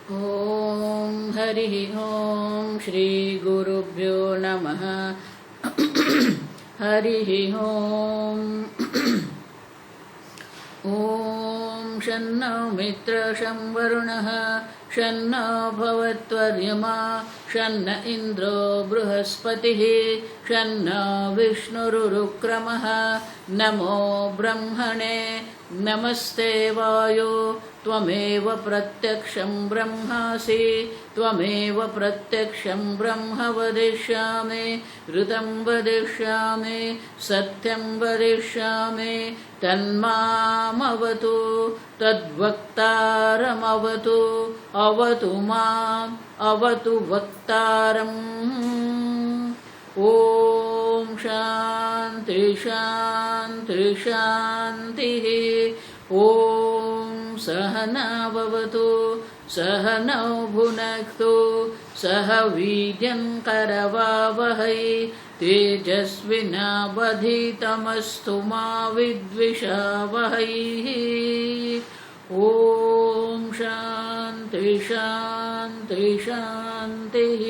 ॐ हरिः ॐ श्रीगुरुभ्यो नमः। हरिः ॐ। ॐ शन्नो मित्रशं वरुणः शन्नो भवत्वर्यमा शन्न इन्द्रो बृहस्पतिः शन्नो विष्णुरुक्रमः। नमो ब्रह्मणे नमस्ते वायो त्वमेव प्रत्यक्षं ब्रह्मासि त्वमेव प्रत्यक्षं ब्रह्म वदिष्यामि ऋतं वदिष्यामि सत्यं वदिष्यामि तन्मामवतु तद्वक्तारमवतु अवतु माम् अवतु वक्तारम्। ॐ शान्ति शान्ति शान्तिः। ॐ सहना भवतु सहनौ भुनक्तु सह वीर्यं करवावहै तेजस्विनावधीतमस्तु मा विद्विषावहै। ॐ शान्ति शान्ति शान्तिः।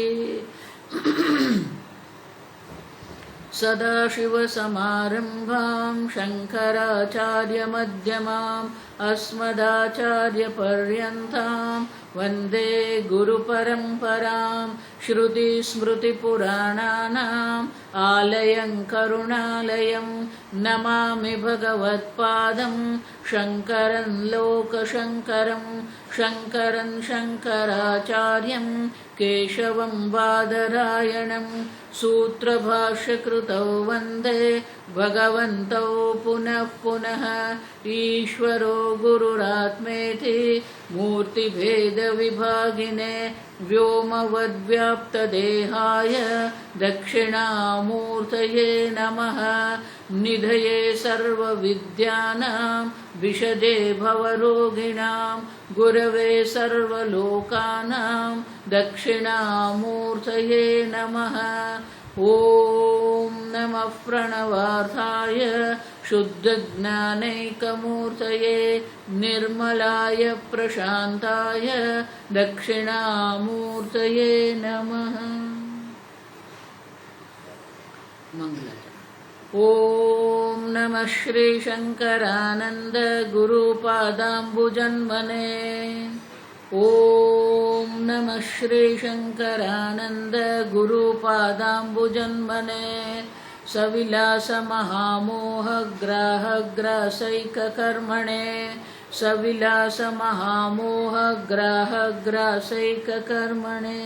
सदाशिवसमारम्भां शङ्कराचार्यमध्यमाम् अस्मदाचार्यपर्यन्तां वन्दे गुरुपरम्परां। श्रुतिस्मृतिपुराणानाम् आलयं करुणालयं नमामि भगवत्पादं शङ्करं लोकशङ्करं शङ्करं शङ्कराचार्यं केशवं बादरायणं। सूत्रभाष्यकृतौ वन्दे भगवन्तौ पुनः पुनः। ईश्वरो गुरुरात्मेति मूर्तिभेदविभागिने व्योमवद्व्याप्तदेहाय दक्षिणामूर्तये नमः। निधये सर्वविद्यानां विशदे भवरोगिणां गुरवे सर्वलोकानां दक्षिणामूर्तये नमः। ॐ नमः प्रणवार्थाय शुद्धज्ञानैकमूर्तये निर्मलाय प्रशान्ताय दक्षिणामूर्तये नमः। मंगलम्। ॐ नमः श्रीशङ्करानन्द गुरुपादाम्बुजन्मने। ॐ नमः श्रीशङ्करानन्द गुरुपादाम्बुजन्मने। सविलासमहामोहग्राहग्रासैककर्मणे सविलासमहामोहग्राहग्रासैककर्मणे।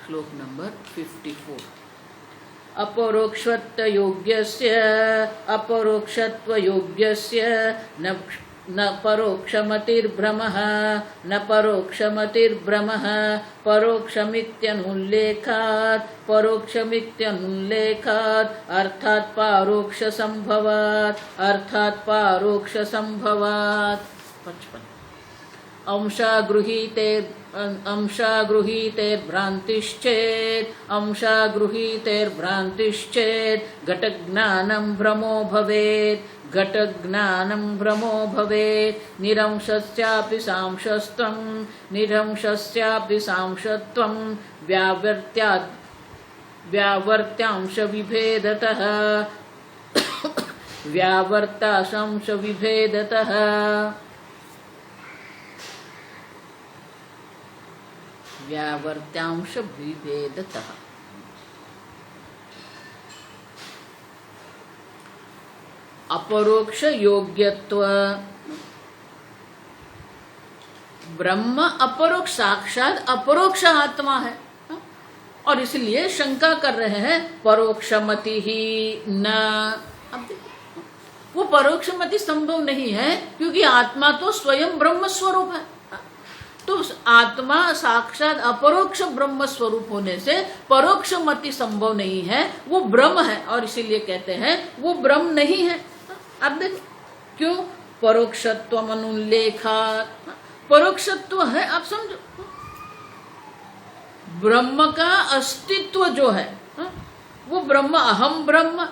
श्लोक नंबर 54। अपरोक्षत्वयोग्यस्य न परोक्षमतिर्भ्रमः न परोक्षमतिर्भ्रमः। परोक्षमित्यनुल्लेखात् अर्थात् पारोक्षसंभवात् 55। अंशागृहीतेर्भ्रान्तिश्चेत् घटज्ञानं भ्रमो भवेत्। निरंशस्यापि सांशत्वं व्यावर्त्यांशविभेदतः व्यावर्त्यांश विभेदतः। अपरोक्ष योग्यत्व, ब्रह्म अपरोक्ष साक्षात अपरोक्ष आत्मा है, और इसलिए शंका कर रहे हैं परोक्षमति ही न। अब वो परोक्षमति संभव नहीं है, क्योंकि आत्मा तो स्वयं ब्रह्म स्वरूप है। तो आत्मा साक्षात अपरोक्ष ब्रह्म स्वरूप होने से परोक्ष मति संभव नहीं है, वो ब्रह्म है, और इसीलिए कहते हैं वो ब्रह्म नहीं है। अब देखो क्यों, परोक्षत्व अनुल्लेखा, परोक्षत्व है, आप समझो, ब्रह्म का अस्तित्व जो है वो ब्रह्म, अहम ब्रह्म,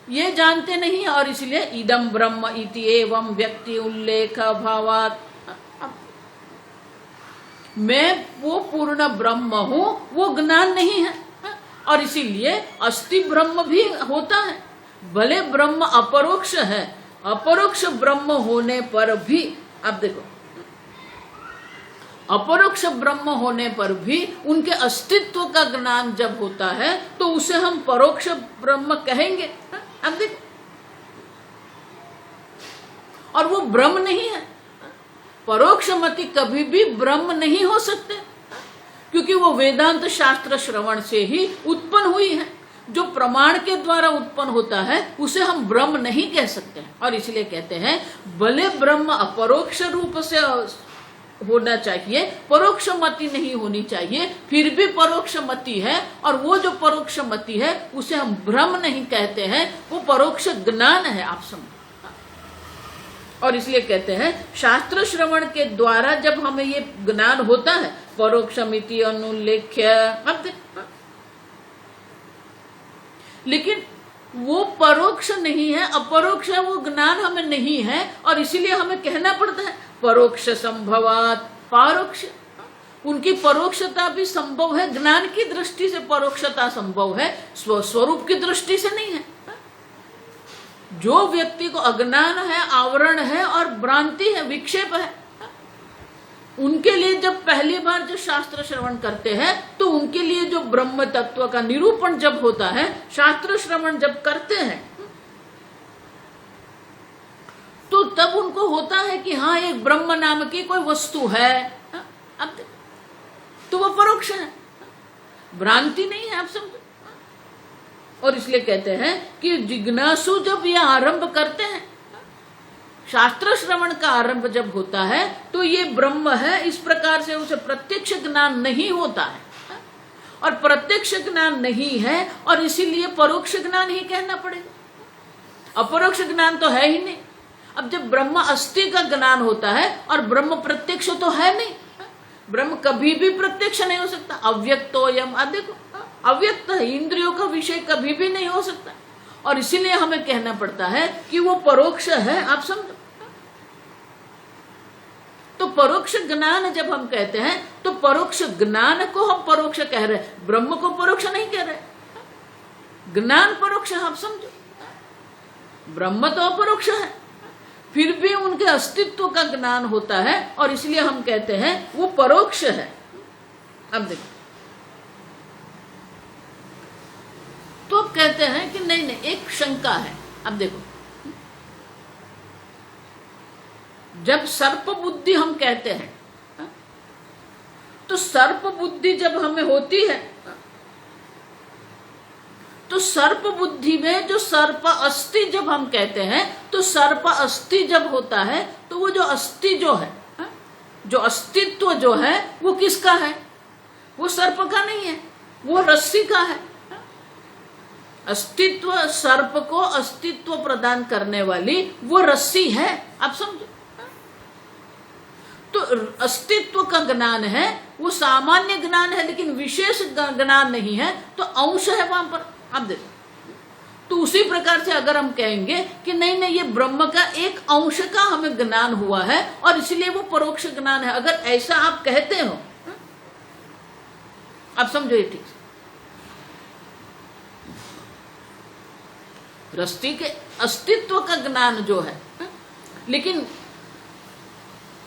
ये जानते नहीं, और इसलिए इदम ब्रह्म इति एवं व्यक्ति उल्लेख भावात, मैं वो पूर्ण ब्रह्म हूं, वो ज्ञान नहीं है, और इसीलिए अस्थि ब्रह्म भी होता है। भले ब्रह्म अपरोक्ष है, अपरोक्ष ब्रह्म होने पर भी, अब देखो, अपरोक्ष ब्रह्म होने पर भी उनके अस्तित्व का ज्ञान जब होता है तो उसे हम परोक्ष ब्रह्म कहेंगे। अब देखो, और वो ब्रह्म नहीं है, परोक्षमति कभी भी ब्रह्म नहीं हो सकते, क्योंकि वो वेदांत शास्त्र श्रवण से ही उत्पन्न हुई है। जो प्रमाण के द्वारा उत्पन्न होता है उसे हम ब्रह्म नहीं कह सकते हैं, और इसलिए कहते हैं भले ब्रह्म अपरोक्ष रूप से होना चाहिए, परोक्ष मति नहीं होनी चाहिए, फिर भी परोक्ष मति है, और वो जो परोक्ष मति है उसे हम ब्रह्म नहीं कहते हैं, वो परोक्ष ज्ञान है, आप समझो। और इसलिए कहते हैं शास्त्र श्रवण के द्वारा जब हमें ये ज्ञान होता है, परोक्षमिति अनुल्लेख्य, लेकिन वो परोक्ष नहीं है, अपरोक्ष है, वो ज्ञान हमें नहीं है, और इसीलिए हमें कहना पड़ता है परोक्ष संभवात परोक्ष। उनकी परोक्षता भी संभव है, ज्ञान की दृष्टि से परोक्षता संभव है, स्वरूप की दृष्टि से नहीं है। जो व्यक्ति को अज्ञान है, आवरण है और भ्रांति है, विक्षेप है, उनके लिए जब पहली बार जो शास्त्र श्रवण करते हैं तो उनके लिए जो ब्रह्म तत्व का निरूपण जब होता है, शास्त्र श्रवण जब करते हैं, तो तब उनको होता है कि हाँ एक ब्रह्म नाम की कोई वस्तु है। अब तो वो परोक्ष है, भ्रांति नहीं है, आप समझो। और इसलिए कहते हैं कि जिज्ञासु जब ये आरंभ करते हैं, शास्त्र श्रवण का आरंभ जब होता है तो ये ब्रह्म है, इस प्रकार से उसे प्रत्यक्ष ज्ञान नहीं होता है, और प्रत्यक्ष ज्ञान नहीं है, और इसीलिए परोक्ष ज्ञान ही कहना पड़ेगा, अपरोक्ष ज्ञान तो है ही नहीं। अब जब ब्रह्म अस्थि का ज्ञान होता है और ब्रह्म प्रत्यक्ष तो है नहीं, ब्रह्म कभी भी प्रत्यक्ष नहीं हो सकता, अव्यक्तोयम, देखो अव्यक्त है, इंद्रियों का विषय कभी भी नहीं हो सकता, और इसीलिए हमें कहना पड़ता है कि वो परोक्ष है, आप समझो। तो परोक्ष ज्ञान जब हम कहते हैं तो परोक्ष ज्ञान को हम परोक्ष कह रहे हैं, ब्रह्म को परोक्ष नहीं कह रहे। ज्ञान परोक्ष है, आप समझो, ब्रह्म तो अपरोक्ष है, फिर भी उनके अस्तित्व का ज्ञान होता है, और इसलिए हम कहते हैं वो परोक्ष है। अब देखो, तो कहते हैं कि नहीं नहीं, एक शंका है। अब देखो, जब सर्प बुद्धि हम कहते हैं, तो सर्प बुद्धि जब हमें होती है तो सर्प बुद्धि में जो सर्प अस्थि जब हम कहते हैं, तो सर्प अस्थि जब होता है तो वो जो अस्थि जो है, जो अस्तित्व जो है वो किसका है? वो सर्प का नहीं है, वो रस्सी का है। अस्तित्व, सर्प को अस्तित्व प्रदान करने वाली वो रस्सी है, आप समझो। तो अस्तित्व का ज्ञान है, वो सामान्य ज्ञान है, लेकिन विशेष ज्ञान नहीं है, तो अंश है वहां पर। आप देखो, तो उसी प्रकार से अगर हम कहेंगे कि नहीं नहीं ये ब्रह्म का एक अंश का हमें ज्ञान हुआ है और इसलिए वो परोक्ष ज्ञान है, अगर ऐसा आप कहते हो, आप समझो ये ठीक। रस्सी के अस्तित्व का ज्ञान जो है, लेकिन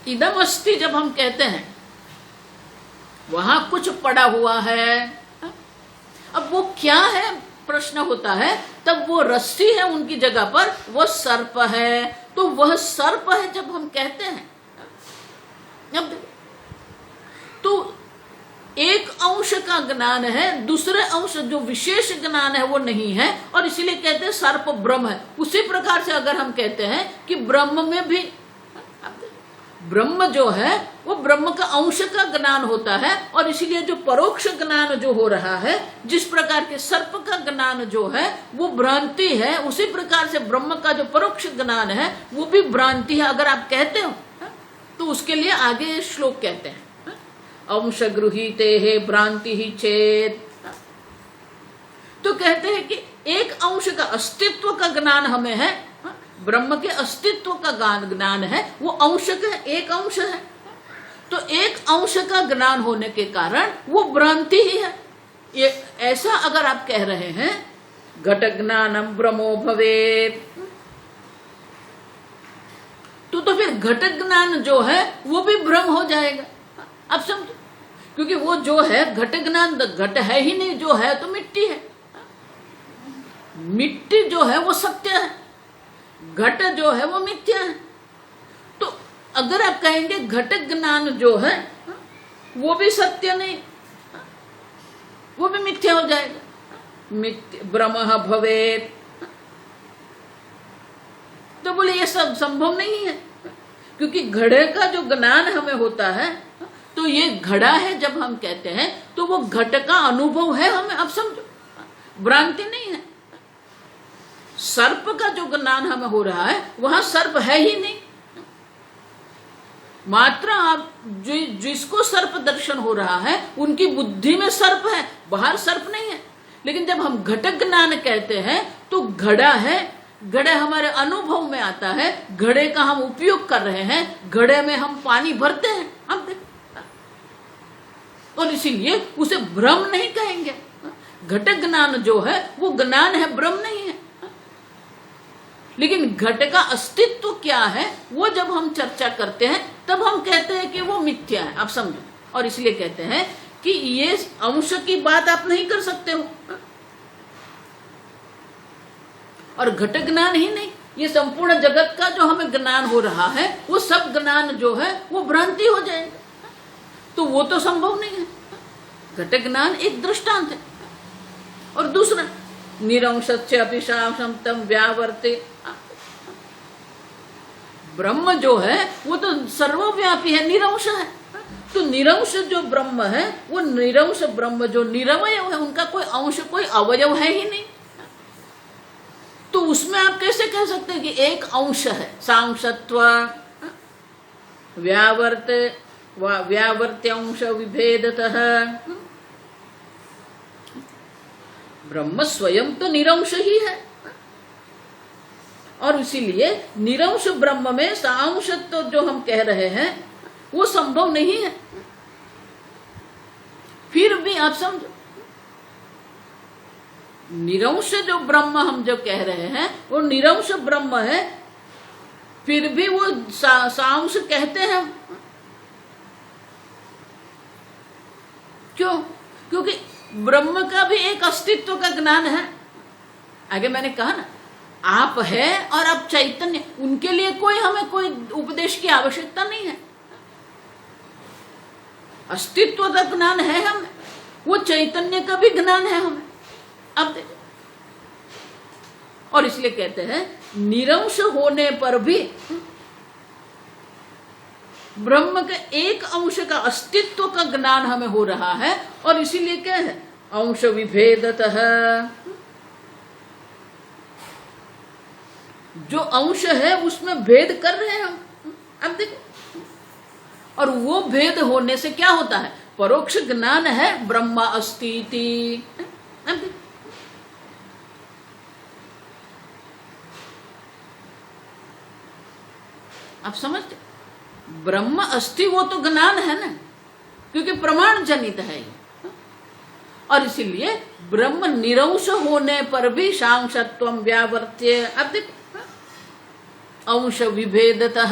इदम अस्ति जब हम कहते हैं वहां कुछ पड़ा हुआ है। अब वो क्या है प्रश्न होता है, तब वो रस्सी है उनकी जगह पर, वो सर्प है। तो वह सर्प है जब हम कहते हैं। अब तो एक अंश का ज्ञान है, दूसरे अंश जो विशेष ज्ञान है वो नहीं है, और इसीलिए कहते हैं सर्प ब्रह्म है। उसी प्रकार से अगर हम कहते हैं कि ब्रह्म में भी, ब्रह्म जो है वो ब्रह्म का अंश का ज्ञान होता है, और इसीलिए जो परोक्ष ज्ञान जो हो रहा है, जिस प्रकार के सर्प का ज्ञान जो है वो भ्रांति है, उसी प्रकार से ब्रह्म का जो परोक्ष ज्ञान है वो भी भ्रांति है अगर आप कहते हो। तो उसके लिए आगे श्लोक कहते हैं, अंश गृहीते है भ्रांति ही चेत। तो कहते हैं कि एक अंश का अस्तित्व का ज्ञान हमें है, ब्रह्म के अस्तित्व का ज्ञान है, वो अंश का एक अंश है। तो एक अंश का ज्ञान होने के कारण वो भ्रांति ही है। ये ऐसा अगर आप कह रहे हैं, घट ज्ञानम ब्रह्मो भवेत्, तो फिर घट ज्ञान जो है वो भी ब्रह्म हो जाएगा। अब समझो, क्योंकि वो जो है घट ज्ञान, घट है ही नहीं, जो है तो मिट्टी है। मिट्टी जो है वो सत्य है, घट जो है वो मिथ्या है। तो अगर आप कहेंगे घट ज्ञान जो है वो भी सत्य नहीं, वो भी मिथ्या हो जाएगा, ब्रह्म भवेत्। तो बोले ये सब संभव नहीं है, क्योंकि घड़े का जो ज्ञान हमें होता है, तो ये घड़ा है जब हम कहते हैं तो वो घट का अनुभव है हमें। अब समझो, भ्रांति नहीं है। सर्प का जो ज्ञान हमें हो रहा है वहां सर्प है ही नहीं, मात्र आप जिसको सर्प दर्शन हो रहा है उनकी बुद्धि में सर्प है, बाहर सर्प नहीं है। लेकिन जब हम घट ज्ञान कहते हैं तो घड़ा है, घड़े हमारे अनुभव में आता है, घड़े का हम उपयोग कर रहे हैं, घड़े में हम पानी भरते हैं, हम और इसीलिए उसे ब्रह्म नहीं कहेंगे। घट ज्ञान जो है वो ज्ञान है, ब्रह्म नहीं है। लेकिन घट का अस्तित्व क्या है वो जब हम चर्चा करते हैं तब हम कहते हैं कि वो मिथ्या है। आप समझो, और इसलिए कहते हैं कि ये अंश की बात आप नहीं कर सकते हो, और घट ज्ञान ही नहीं, ये संपूर्ण जगत का जो हमें ज्ञान हो रहा है वो सब ज्ञान जो है वो भ्रांति हो जाएगा। तो वो तो संभव नहीं है। घट ज्ञान एक दृष्टांत है, और दूसरा निरंशस्य अपि शांतम व्यावर्ते, ब्रह्म जो है वो तो सर्वव्यापी है, निरंश है। तो निरंश जो ब्रह्म है वो निरंश ब्रह्म जो निरवय है, उनका कोई अंश कोई अवयव है ही नहीं। तो उसमें आप कैसे कह सकते हैं कि एक अंश है, सांशत्व व्यावर्त्यांश विभेदतः। ब्रह्म स्वयं तो निरंश ही है, और इसीलिए निरंश ब्रह्म में सांशत्व जो हम कह रहे हैं वो संभव नहीं है। फिर भी आप समझो, निरंश जो ब्रह्म हम जो कह रहे हैं वो निरंश ब्रह्म है, फिर भी वो सांश कहते हैं। क्यों? क्योंकि ब्रह्म का भी एक अस्तित्व का ज्ञान है। आगे मैंने कहा ना, आप है और आप चैतन्य, उनके लिए हमें कोई उपदेश की आवश्यकता नहीं है। अस्तित्व का ज्ञान है हमें, वो चैतन्य का भी ज्ञान है हमें। अब देखो, और इसलिए कहते हैं निरंश होने पर भी ब्रह्म के एक अंश का अस्तित्व का ज्ञान हमें हो रहा है, और इसीलिए क्या है, अंश विभेदतः। जो अंश है उसमें भेद कर रहे हैं हम। अब देखो, और वो भेद होने से क्या होता है, परोक्ष ज्ञान है ब्रह्म अस्ति इति। अब देखो, आप समझते, ब्रह्म अस्ति वो तो ज्ञान है ना, क्योंकि प्रमाण जनित है ये। और इसीलिए ब्रह्म निरंश होने पर भी सांशत्वम व्यावर्त्य। अब देखो, अंश विभेदतः,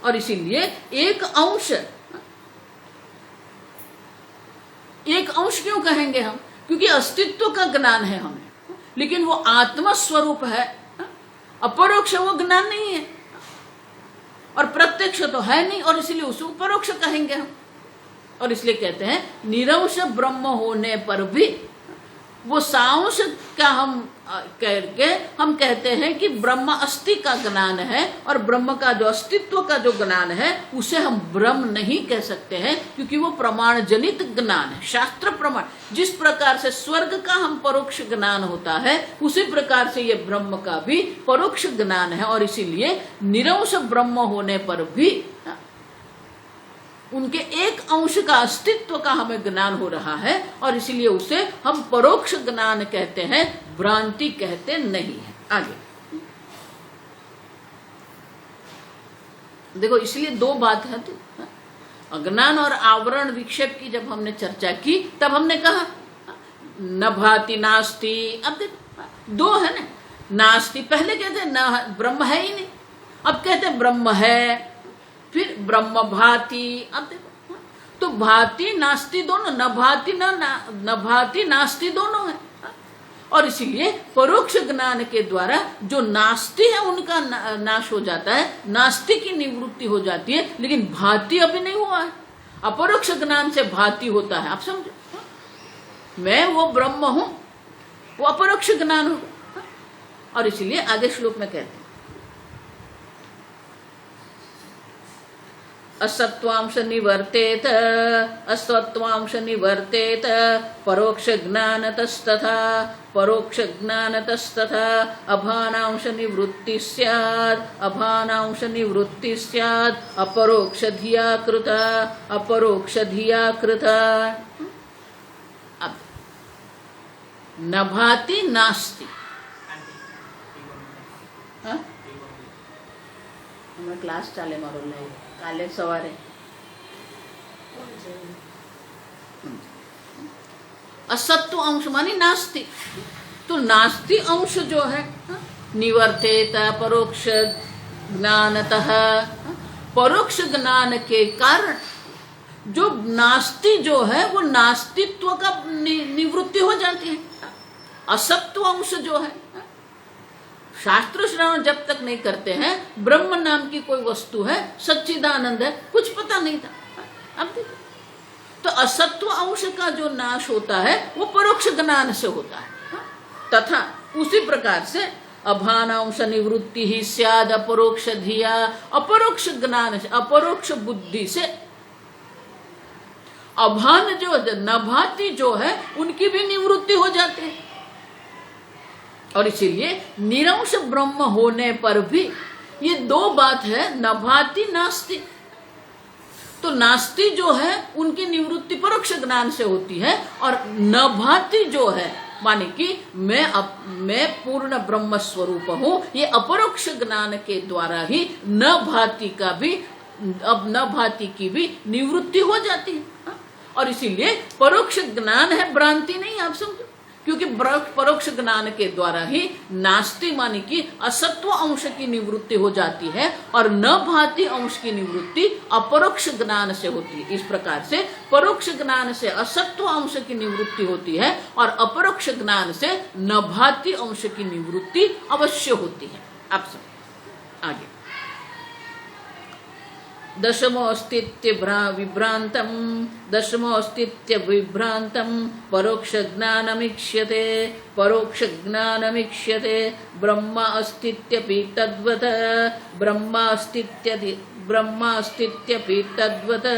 और इसीलिए एक अंश एक अंश क्यों कहेंगे हम? क्योंकि अस्तित्व का ज्ञान है हमें, लेकिन वो आत्म स्वरूप है, अपरोक्ष वो ज्ञान नहीं है, और प्रत्यक्ष तो है नहीं, और इसलिए उसको परोक्ष कहेंगे हम। और इसलिए कहते हैं निरंश ब्रह्म होने पर भी वो सांश का हम करके हम कहते हैं कि ब्रह्म अस्थि का ज्ञान है, और ब्रह्म का जो अस्तित्व का जो ज्ञान है उसे हम ब्रह्म नहीं कह सकते हैं, क्योंकि वो प्रमाण जनित ज्ञान है, शास्त्र प्रमाण। जिस प्रकार से स्वर्ग का हम परोक्ष ज्ञान होता है, उसी प्रकार से ये ब्रह्म का भी परोक्ष ज्ञान है, और इसीलिए निरंश ब्रह्म होने पर भी उनके एक अंश का अस्तित्व का हमें ज्ञान हो रहा है, और इसीलिए उसे हम परोक्ष ज्ञान कहते हैं, भ्रांति कहते नहीं है। आगे देखो, इसलिए दो बात है। अज्ञान और आवरण विक्षेप की जब हमने चर्चा की, तब हमने कहा न भाति नास्ति। अब देखो दो है ना, नास्ति पहले कहते हैं न, ब्रह्म है ही नहीं, अब कहते हैं ब्रह्म है, फिर ब्रह्म भाति। अब देखो, तो भाति नास्ति दोनों, न भाति न भाति नास्ति दोनों है, और इसीलिए परोक्ष ज्ञान के द्वारा जो नास्ति है उनका नाश हो जाता है, नास्ति की निवृत्ति हो जाती है, लेकिन भाति अभी नहीं हुआ है। अपरोक्ष ज्ञान से भाति होता है, आप समझो, मैं वो ब्रह्म हूं, वो अपरोक्ष ज्ञान होगा। और इसीलिए आगे श्लोक में कहते हैं असत्वांश निवर्तेत अस्वत्वांश निवर्तेत परोक्ष ज्ञानतस्तथा परोक्ष ज्ञानतस्तथा अभानांश निवृत्ति स्यात् अभानांश निवृत्ति स्यात् अपरोक्ष धिया कृता अपरोक्ष धिया कृता। अब न भाति नास्ति, हमें क्लास चाले मारो नहीं काले सवारे। असत्व अंश मानी नास्ति, तो नास्ति अंश जो है निवर्तेत परोक्ष ज्ञानतः, परोक्ष ज्ञान के कारण जो नास्ति जो है वो नास्तित्व का निवृत्ति हो जाती है। असत्व अंश जो है, शास्त्र श्रवण जब तक नहीं करते हैं, ब्रह्म नाम की कोई वस्तु है, सच्चिदानंद है, कुछ पता नहीं था। अब देखो, तो असत्व अंश का जो नाश होता है वो परोक्ष ज्ञान से होता है, तथा उसी प्रकार से अभानांश निवृत्ति ही स्याद अपरोक्ष धिया, अपरोक्ष ज्ञान से, अपरोक्ष बुद्धि से अभान जो न भाति जो है उनकी भी निवृत्ति हो जाती है। और इसीलिए निरंश ब्रह्म होने पर भी ये दो बात है, न भाति नास्ति। तो नास्ति जो है उनकी निवृत्ति परोक्ष ज्ञान से होती है, और न भाति जो है माने कि मैं पूर्ण ब्रह्म स्वरूप हूं, ये अपरोक्ष ज्ञान के द्वारा ही न भाति का भी, अब न भाति की भी निवृत्ति हो जाती है। और इसीलिए परोक्ष ज्ञान है, भ्रांति नहीं, आप समझो, क्योंकि परोक्ष ज्ञान के द्वारा ही नास्ति माने कि असत्व अंश की निवृत्ति हो जाती है, और न भाति अंश की निवृत्ति अपरोक्ष ज्ञान से होती है। इस प्रकार से परोक्ष ज्ञान से असत्व अंश की निवृत्ति होती है, और अपरोक्ष ज्ञान से न भाति अंश की निवृत्ति अवश्य होती है। आप सब आगे दशमोऽस्तित्य विभ्रांतम, दशमोऽस्तित्य विभ्रांतम परोक्ष ज्ञानमीक्ष्यते, परोक्ष ज्ञानमीक्ष्यते ब्रह्म अस्तित्यपि तद्वत्, ब्रह्म अस्तित्यपि तद्वत्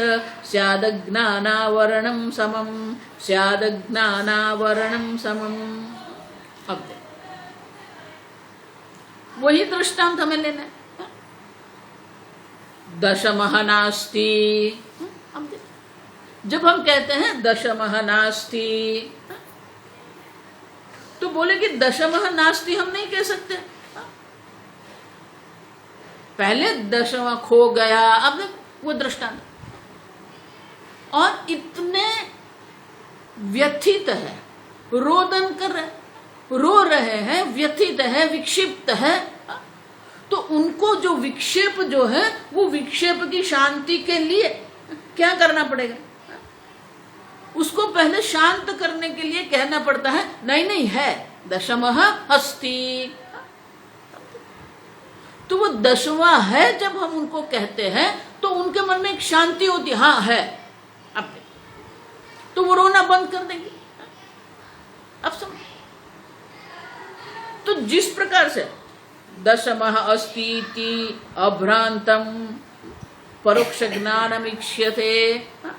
स्याद् ज्ञानावरणं समं, स्याद् ज्ञानावरणं समं। अब वही दृष्टांत हमें लेना है, दशमः नास्ति। जब हम कहते हैं दशमः नास्ति, तो बोले कि दशमः नास्ति हम नहीं कह सकते, पहले दशमः खो गया। अब वो दृष्टांत, और इतने व्यथित है, रोदन कर रहे, रो रहे हैं, व्यथित है, विक्षिप्त है, तो उनको जो विक्षेप जो है वो विक्षेप की शांति के लिए क्या करना पड़ेगा? उसको पहले शांत करने के लिए कहना पड़ता है नहीं नहीं है, दशमः अस्ति। तो वो दशवां है जब हम उनको कहते हैं तो उनके मन में एक शांति होती है, हाँ है। अब तो वो रोना बंद कर देंगे। अब समझ। तो जिस प्रकार से दशमः अस्ति इति अभ्रांतम परोक्ष ज्ञानम इक्ष्यते,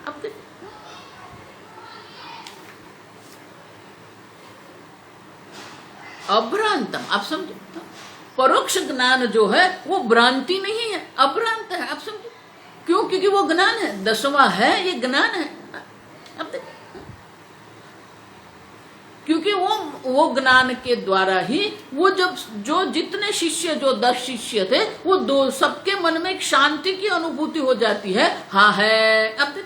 अब अभ्रांतम, आप समझे, परोक्ष ज्ञान जो है वो भ्रांति नहीं है, अभ्रांत है। आप समझे क्यों? क्योंकि वो ज्ञान है, दसवां है, ये ज्ञान है। अब देखिए, क्योंकि वो ज्ञान के द्वारा ही वो जब जो जितने शिष्य, जो 10 शिष्य थे, वो दो सबके मन में एक शांति की अनुभूति हो जाती है, हाँ है। अब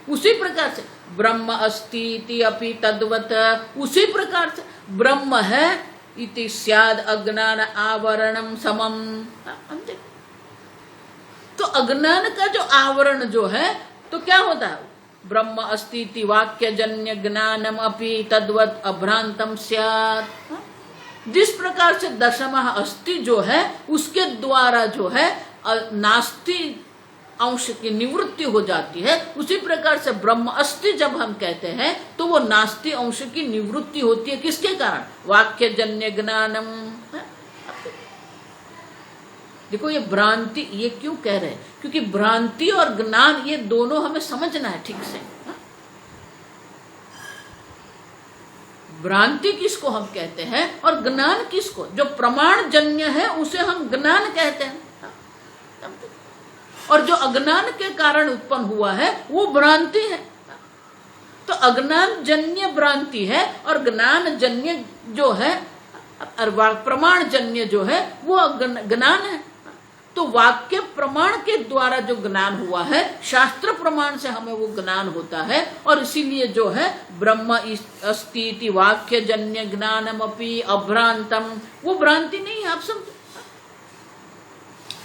उसी प्रकार से ब्रह्म अस्ति इति अपि तद्वत, उसी प्रकार से ब्रह्म है इति स्याद अज्ञान आवरणम समम। तो अज्ञान का जो आवरण जो है, तो क्या होता है? ब्रह्म अस्ति इति वाक्य जन्य ज्ञानम अपि तद्वत अभ्रांतम स्यात्। जिस प्रकार से दशमः अस्ति जो है उसके द्वारा जो है नास्ति अंश की निवृत्ति हो जाती है, उसी प्रकार से ब्रह्म अस्ति जब हम कहते हैं तो वो नास्ति अंश की निवृत्ति होती है। किसके कारण? वाक्य जन्य ज्ञानम। देखो ये भ्रांति, ये क्यों कह रहे हैं? क्योंकि भ्रांति और ज्ञान ये दोनों हमें समझना है ठीक से। भ्रांति किसको हम कहते हैं और ज्ञान किसको? जो प्रमाण जन्य है उसे हम ज्ञान कहते हैं, और जो अज्ञान के कारण उत्पन्न हुआ है वो भ्रांति है। तो अज्ञान जन्य भ्रांति है और ज्ञान जन्य जो है, प्रमाण जन्य जो है वो ज्ञान है। तो वाक्य प्रमाण के द्वारा जो ज्ञान हुआ है, शास्त्र प्रमाण से हमें वो ज्ञान होता है, और इसीलिए जो है ब्रह्म अस्ति इति वाक्य जन्य ज्ञानमपि अभ्रांतम, वो भ्रांति नहीं है। आप समझो,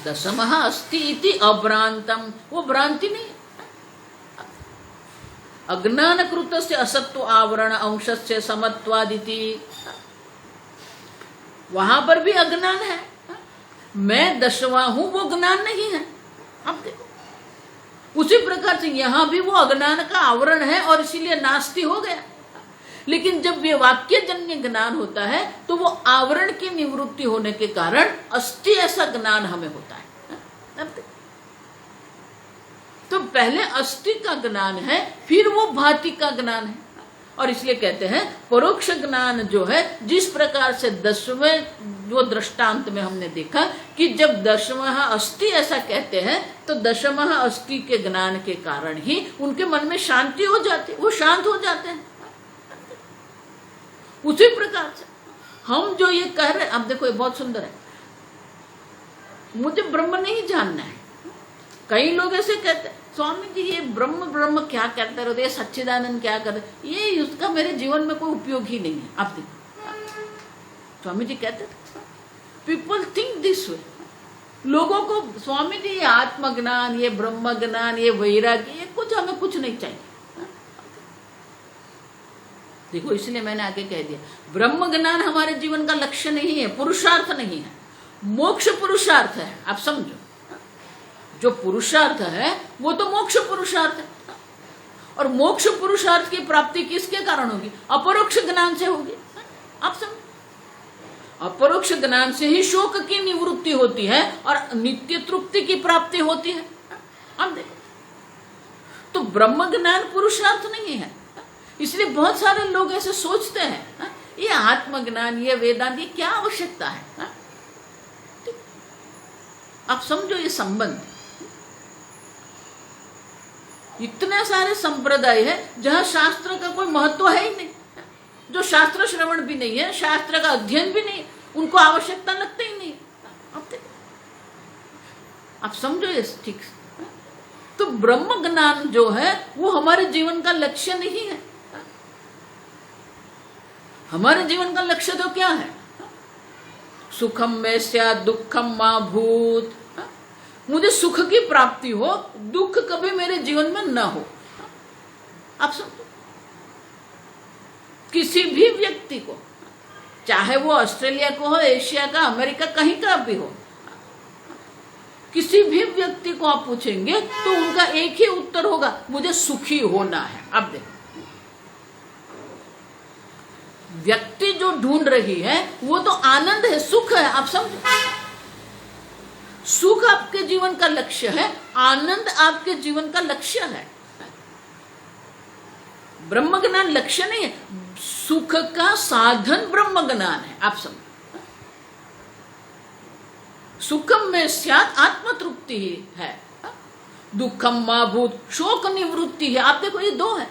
दशमः अस्ति इति अभ्रांतम, वो भ्रांति नहीं है। अज्ञान कृतस्य असत्व आवरण अंशस्य समत्वादिति, वहां पर भी अज्ञान है। मैं दशवां हूं, वो ज्ञान नहीं है। अब देखो उसी प्रकार से यहां भी वो अज्ञान का आवरण है और इसीलिए नास्ति हो गया। लेकिन जब ये वाक्य जन्य ज्ञान होता है तो वो आवरण की निवृत्ति होने के कारण अस्ति ऐसा ज्ञान हमें होता है। तो पहले अस्ति का ज्ञान है, फिर वो भाति का ज्ञान है, और इसलिए कहते हैं परोक्ष ज्ञान जो है, जिस प्रकार से 10वें जो दृष्टांत में हमने देखा कि जब दशमः अस्ति ऐसा कहते हैं तो दशमः अस्ति के ज्ञान के कारण ही उनके मन में शांति हो जाती है, वो शांत हो जाते हैं। उसी प्रकार से हम जो ये कह रहे हैं, अब देखो ये बहुत सुंदर है, मुझे ब्रह्म नहीं जानना है। कई लोग ऐसे कहते हैं, स्वामी जी ये ब्रह्म ब्रह्म क्या कहते रहते, ये सच्चिदानंद क्या करते, ये उसका मेरे जीवन में कोई उपयोग ही नहीं है। आप देखो स्वामी जी कहते थे, पीपल थिंक दिस वे। लोगों को स्वामी जी ये आत्मज्ञान, ये ब्रह्म ज्ञान, ये वैराग्य, ये कुछ हमें कुछ नहीं चाहिए। देखो इसलिए मैंने आगे कह दिया, ब्रह्म ज्ञान हमारे जीवन का लक्ष्य नहीं है, पुरुषार्थ नहीं है, मोक्ष पुरुषार्थ है। आप समझो, जो पुरुषार्थ है वो तो मोक्ष पुरुषार्थ है, और मोक्ष पुरुषार्थ की प्राप्ति किसके कारण होगी? अपरोक्ष ज्ञान से होगी। आप समझो, अपरोक्ष ज्ञान से ही शोक की निवृत्ति होती है और नित्य तृप्ति की प्राप्ति होती है। अब देखो, तो ब्रह्म ज्ञान पुरुषार्थ नहीं है। इसलिए बहुत सारे लोग ऐसे सोचते हैं, ये आत्मज्ञान, ये वेदांत, ये क्या आवश्यकता है? आप समझो ये संबंध। इतने सारे संप्रदाय है जहां शास्त्र का कोई महत्व है ही नहीं, जो शास्त्र श्रवण भी नहीं है, शास्त्र का अध्ययन भी नहीं, उनको आवश्यकता लगती ही नहीं। आप समझो ये ठीक। तो ब्रह्म ज्ञान जो है वो हमारे जीवन का लक्ष्य नहीं है। हमारे जीवन का लक्ष्य तो क्या है? सुखम में स्यात् दुखम मा भूत। मुझे सुख की प्राप्ति हो, दुख कभी मेरे जीवन में न हो। आप समझो, किसी भी व्यक्ति को, चाहे वो ऑस्ट्रेलिया को हो, एशिया का, अमेरिका, कहीं का भी हो, किसी भी व्यक्ति को आप पूछेंगे तो उनका एक ही उत्तर होगा, मुझे सुखी होना है। अब देखो, व्यक्ति जो ढूंढ रही है वो तो आनंद है, सुख है। आप समझो, सुख आपके जीवन का लक्ष्य है, आनंद आपके जीवन का लक्ष्य है। ब्रह्म ज्ञान लक्ष्य नहीं है, सुख का साधन ब्रह्म ज्ञान है। आप समझो, सुखम में स्यात् आत्मतृप्ति ही है, दुखम मा भूत शोक निवृत्ति है। आप देखो, ये दो है,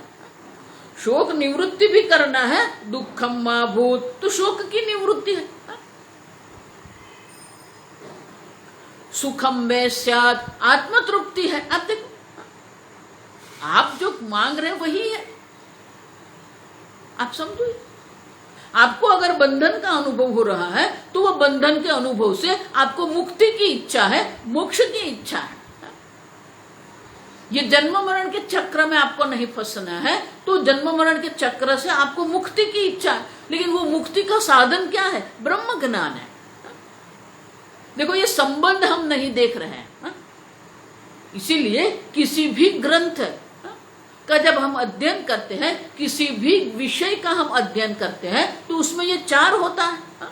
शोक निवृत्ति भी करना है, दुखम मा भूत तो शोक की निवृत्ति है। सुखम में स्यात् आत्मतृप्ति है। आप देखो, आप जो मांग रहे वही है। आप समझो, आपको अगर बंधन का अनुभव हो रहा है तो वह बंधन के अनुभव से आपको मुक्ति की इच्छा है, मोक्ष की इच्छा है। ये जन्म मरण के चक्र में आपको नहीं फंसना है, तो जन्म मरण के चक्र से आपको मुक्ति की इच्छा है, लेकिन वो मुक्ति का साधन क्या है? ब्रह्म ज्ञान है। देखो, ये संबंध हम नहीं देख रहे हैं। इसीलिए किसी भी ग्रंथ का जब हम अध्ययन करते हैं, किसी भी विषय का हम अध्ययन करते हैं, तो उसमें ये चार होता है।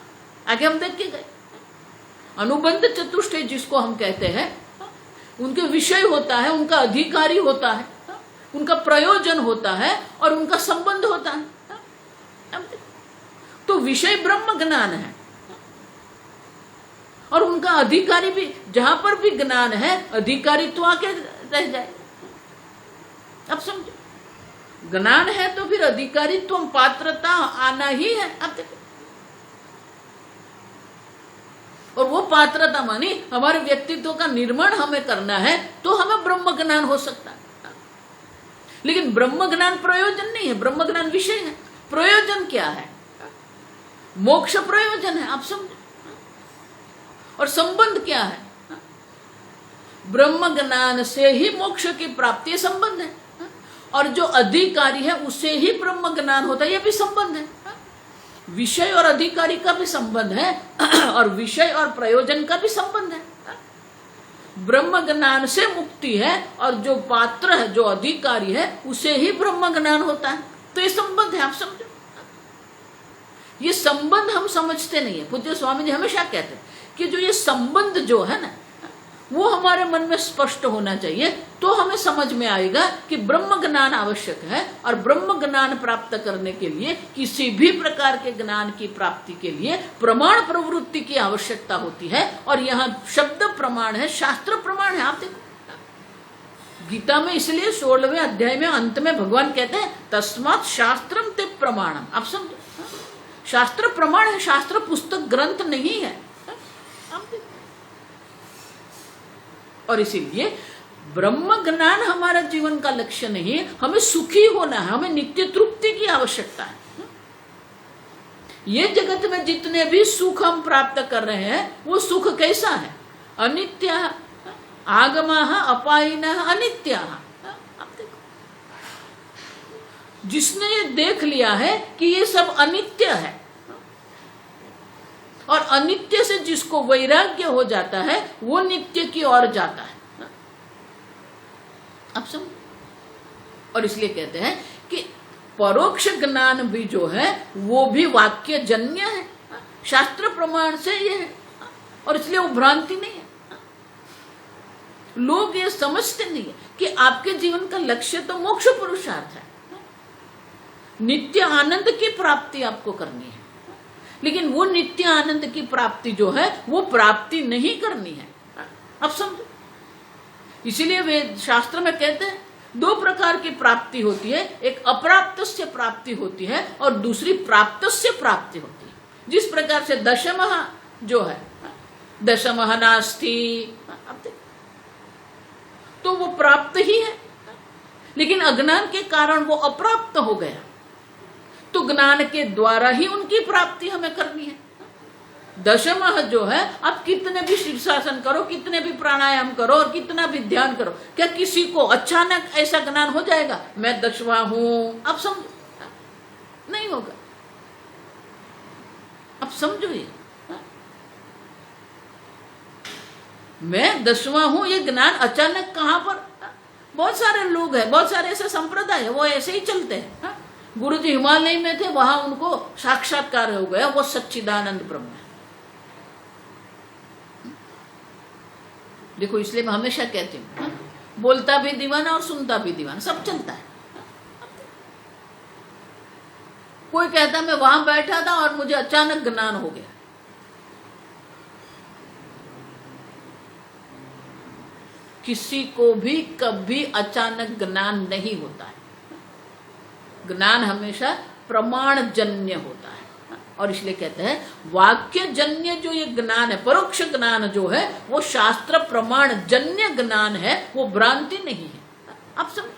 आगे हम देख के गए, अनुबंध चतुष्टय जिसको हम कहते हैं, उनके विषय होता है, उनका अधिकारी होता है, उनका प्रयोजन होता है और उनका संबंध होता है। तो विषय ब्रह्म ज्ञान है और उनका अधिकारी भी, जहां पर भी ज्ञान है अधिकारी तो आके रह जाए। अब समझो, ज्ञान है तो फिर अधिकारित्व, पात्रता आना ही है। अब देखो, और वो पात्रता मानी हमारे व्यक्तित्व का निर्माण हमें करना है, तो हमें ब्रह्म ज्ञान हो सकता है। लेकिन ब्रह्म ज्ञान प्रयोजन नहीं है, ब्रह्म ज्ञान विषय है। प्रयोजन क्या है? मोक्ष प्रयोजन है। आप समझो, और संबंध क्या है? ब्रह्म ज्ञान से ही मोक्ष की प्राप्ति संबंध है, और जो अधिकारी है उसे ही ब्रह्म ज्ञान होता है, यह भी संबंध है। विषय और अधिकारी का भी संबंध है और विषय और प्रयोजन का भी संबंध है। ब्रह्म ज्ञान से मुक्ति है और जो पात्र है, जो अधिकारी है, उसे ही ब्रह्म ज्ञान होता है। तो ये संबंध है। आप समझो, ये संबंध हम समझते नहीं है। पूज्य स्वामी जी हमेशा कहते हैं कि जो ये संबंध जो है ना, वो हमारे मन में स्पष्ट होना चाहिए, तो हमें समझ में आएगा कि ब्रह्म ज्ञान आवश्यक है। और ब्रह्म ज्ञान प्राप्त करने के लिए, किसी भी प्रकार के ज्ञान की प्राप्ति के लिए प्रमाण प्रवृत्ति की आवश्यकता होती है। और यहाँ शब्द प्रमाण है, शास्त्र प्रमाण है। आप देखो, गीता में इसलिए 16वें अध्याय में अंत में भगवान कहते हैं, तस्मात् शास्त्रम ते प्रमाणम। आप समझो, शास्त्र प्रमाण है, शास्त्र पुस्तक ग्रंथ नहीं है। और इसीलिए ब्रह्म ज्ञान हमारा जीवन का लक्ष्य नहीं है, हमें सुखी होना है, हमें नित्य तृप्ति की आवश्यकता है। ये जगत में जितने भी सुख हम प्राप्त कर रहे हैं, वो सुख कैसा है? अनित्य, आगमाः अपायिनः अनित्याः। जिसने ये देख लिया है कि ये सब अनित्य है, और अनित्य से जिसको वैराग्य हो जाता है, वो नित्य की ओर जाता है। अब समझो, और इसलिए कहते हैं कि परोक्ष ज्ञान भी जो है वो भी वाक्य जन्य है, शास्त्र प्रमाण से ये है, और इसलिए वो भ्रांति नहीं है। लोग ये समझते नहीं है कि आपके जीवन का लक्ष्य तो मोक्ष पुरुषार्थ है, नित्य आनंद की प्राप्ति आपको करनी है। लेकिन वो नित्य आनंद की प्राप्ति जो है वो प्राप्ति नहीं करनी है। अब समझो, इसीलिए वेद शास्त्र में कहते हैं दो प्रकार की प्राप्ति होती है, एक अप्राप्त से प्राप्ति होती है और दूसरी प्राप्त से प्राप्ति होती है। जिस प्रकार से दशमः जो है, दशमः नास्ति, तो वो प्राप्त ही है, लेकिन अज्ञान के कारण वो अप्राप्त हो गया। तो ज्ञान के द्वारा ही उनकी प्राप्ति हमें करनी है। दशमः जो है, आप कितने भी शीर्षासन करो, कितने भी प्राणायाम करो और कितना भी ध्यान करो, क्या किसी को अचानक ऐसा ज्ञान हो जाएगा मैं दशवां हूं? आप समझो, नहीं होगा। आप समझो ये, मैं दशवां हूं, ये ज्ञान अचानक कहां पर? बहुत सारे लोग हैं, बहुत सारे ऐसे संप्रदाय है, वो ऐसे ही चलते हैं। गुरु जी हिमालय में थे, वहां उनको साक्षात्कार हो गया, वो सच्चिदानंद ब्रह्म है। देखो, इसलिए मैं हमेशा कहती हूँ, बोलता भी दीवाना और सुनता भी दीवाना, सब चलता है। कोई कहता मैं वहां बैठा था और मुझे अचानक ज्ञान हो गया। किसी को भी कभी अचानक ज्ञान नहीं होता है। ज्ञान हमेशा प्रमाण जन्य होता है, और इसलिए कहते हैं वाक्य जन्य जो ये ज्ञान है, परोक्ष ज्ञान जो है, वो शास्त्र प्रमाण जन्य ज्ञान है, वो भ्रांति नहीं है। आप सब,